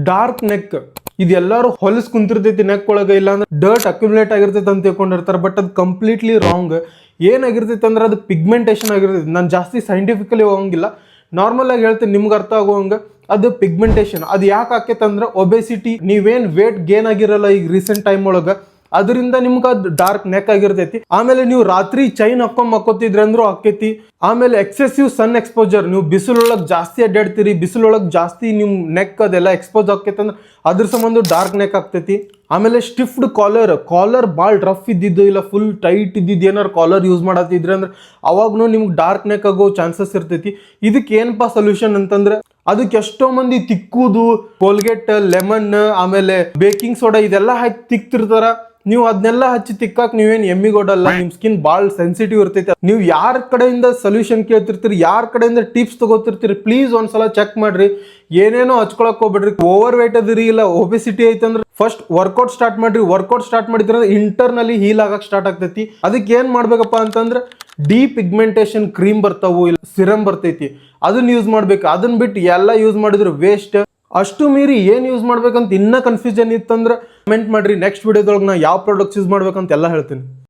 Dark neck ಇದೆಲ್ಲರೂ ಹೊಲಸ್ ಕುಂತಿರ್ತೈತಿ neck ಒಳಗೆ, ಇಲ್ಲ ಅಂದ್ರೆ ಡರ್ಟ್ ಅಕ್ಯುಮುಲೇಟ್ ಆಗಿರ್ತೈತೆ ಅಂತ ತಿಳ್ಕೊಂಡಿರ್ತಾರೆ. ಬಟ್ ಅದು ಕಂಪ್ಲೀಟ್ಲಿ ರಾಂಗ್. ಏನಾಗಿರ್ತೈತೆ ಅಂದ್ರೆ ಅದು ಪಿಗ್ಮೆಂಟೇಷನ್ ಆಗಿರ್ತೈತಿ. ನಾನು ಜಾಸ್ತಿ ಸೈಂಟಿಫಿಕಲಿ ಹೋಗಂಗಿಲ್ಲ, ನಾರ್ಮಲ್ ಆಗಿ ಹೇಳ್ತೀನಿ ನಿಮ್ಗೆ ಅರ್ಥ ಆಗುವಂಗೆ. ಅದು ಪಿಗ್ಮೆಂಟೇಷನ್. ಅದು ಯಾಕೆ ಆಕೈತೆ ಅಂದ್ರೆ ಒಬೆಸಿಟಿ, ನೀವೇನು ವೇಟ್ ಗೇನ್ ಆಗಿರಲ್ಲ ಈಗ ರೀಸೆಂಟ್ ಟೈಮ್ ಒಳಗೆ, ಅದರಿಂದ ನಿಮ್ಗೆ ಅದು ಡಾರ್ಕ್ ನೆಕ್ ಆಗಿರ್ತೈತಿ. ಆಮೇಲೆ ನೀವು ರಾತ್ರಿ ಚೈನ್ ಹಾಕೊಂಡ್ ಮಕ್ಕೋತಿದ್ರಿ ಅಂದ್ರೂ ಆಕೈತಿ. ಆಮೇಲೆ ಎಕ್ಸೆಸಿವ್ ಸನ್ ಎಕ್ಸ್ಪೋಜರ್, ನೀವು ಬಿಸಿಲೊಳಗೆ ಜಾಸ್ತಿ ಅಡ್ಡಾಡ್ತೀರಿ, ಬಿಸಿಲೊಳಗೆ ಜಾಸ್ತಿ ನಿಮ್ ನೆಕ್ ಅದೆಲ್ಲ ಎಕ್ಸ್ಪೋಸ್ ಆಕೈತೆ ಅಂದ್ರೆ ಅದ್ರ ಸಂಬಂಧ ಡಾರ್ಕ್ ನೆಕ್ ಆಗ್ತೈತಿ. ಆಮೇಲೆ ಸ್ಟಿಫ್ಡ್ ಕಾಲರ್ ಭಾಳ ರಫ್ ಇದ್ದಿದ್ದು, ಇಲ್ಲ ಫುಲ್ ಟೈಟ್ ಇದ್ದಿದ್ದು ಏನಾರು ಕಾಲರ್ ಯೂಸ್ ಮಾಡತ್ತಿದ್ರಿ ಅಂದ್ರೆ ಅವಾಗೂ ನಿಮ್ಗೆ ಡಾರ್ಕ್ ನೆಕ್ ಆಗೋ ಚಾನ್ಸಸ್ ಇರ್ತೈತಿ. ಇದಕ್ಕೆ ಏನಪ್ಪಾ ಸೊಲ್ಯೂಷನ್ ಅಂತಂದ್ರೆ, ಅದಕ್ಕೆ ಎಷ್ಟೋ ಮಂದಿ ತಿಕ್ಕುದು, ಕೋಲ್ಗೇಟ್, ಲೆಮನ್, ಆಮೇಲೆ ಬೇಕಿಂಗ್ ಸೋಡಾ ಇದೆಲ್ಲ ಹಾಕಿ ತಿಕ್ತಿರ್ತಾರ. ನೀವು ಅದನ್ನೆಲ್ಲ ಹಚ್ಚಿ ತಿಕ್ಕಾಕ್ ನೀವೇನು ಎಮ್ಮಿಗೊಡಲ್ಲ, ನಿಮ್ ಸ್ಕಿನ್ ಭಾಳ ಸೆನ್ಸಿಟಿವ್ ಇರ್ತೈತಿ. ನೀವು ಯಾರ ಕಡೆಯಿಂದ ಸೊಲ್ಯೂಷನ್ ಕೇಳ್ತಿರ್ತೀರಿ, ಯಾರ ಕಡೆಯಿಂದ ಟಿಪ್ಸ್ ತಗೋತಿರ್ತೀರಿ, ಪ್ಲೀಸ್ ಒಂದ್ಸಲ ಚೆಕ್ ಮಾಡ್ರಿ. ಏನೇನೋ ಹಚ್ಕೊಳಕ್ ಹೋಗ್ಬೇಡ್ರಿ. ಓವರ್ ವೇಟ್ ಅದಿರಿ, ಇಲ್ಲ ಒಬೆಸಿಟಿ ಐತಂದ್ರೆ ಫಸ್ಟ್ ವರ್ಕೌಟ್ ಸ್ಟಾರ್ಟ್ ಮಾಡ್ರಿ. ವರ್ಕೌಟ್ ಸ್ಟಾರ್ಟ್ ಮಾಡಿದ್ರೆ ಇಂಟರ್ನಲಿ ಹೀಲ್ ಆಗಕ್ ಸ್ಟಾರ್ಟ್ ಆಗ್ತೈತಿ. ಅದಕ್ಕೆ ಏನ್ ಮಾಡ್ಬೇಕಪ್ಪ ಅಂತಂದ್ರೆ ಡಿಪಿಗ್ಮೆಂಟೇಷನ್ ಕ್ರೀಮ್ ಬರ್ತಾವು, ಇಲ್ಲ ಸಿರಮ್ ಬರ್ತೈತಿ, ಅದನ್ನ ಯೂಸ್ ಮಾಡ್ಬೇಕು. ಅದನ್ನ ಬಿಟ್ಟು ಎಲ್ಲ ಯೂಸ್ ಮಾಡಿದ್ರೆ ವೇಸ್ಟ್. ಅಷ್ಟು ಮೀರಿ ಏನ್ ಯೂಸ್ ಮಾಡ್ಬೇಕಂತ ಇನ್ನ ಕನ್ಫ್ಯೂಷನ್ ಇತ್ತಂದ್ರೆ ಕಮೆಂಟ್ ಮಾಡ್ರಿ. ನೆಕ್ಸ್ಟ್ ವಿಡಿಯೋದೊಳಗೆ ನಾ ಯಾವ ಪ್ರಾಡಕ್ಟ್ಸ್ ಯೂಸ್ ಮಾಡ್ಬೇಕಂತ ಎಲ್ಲ ಹೇಳ್ತೀನಿ.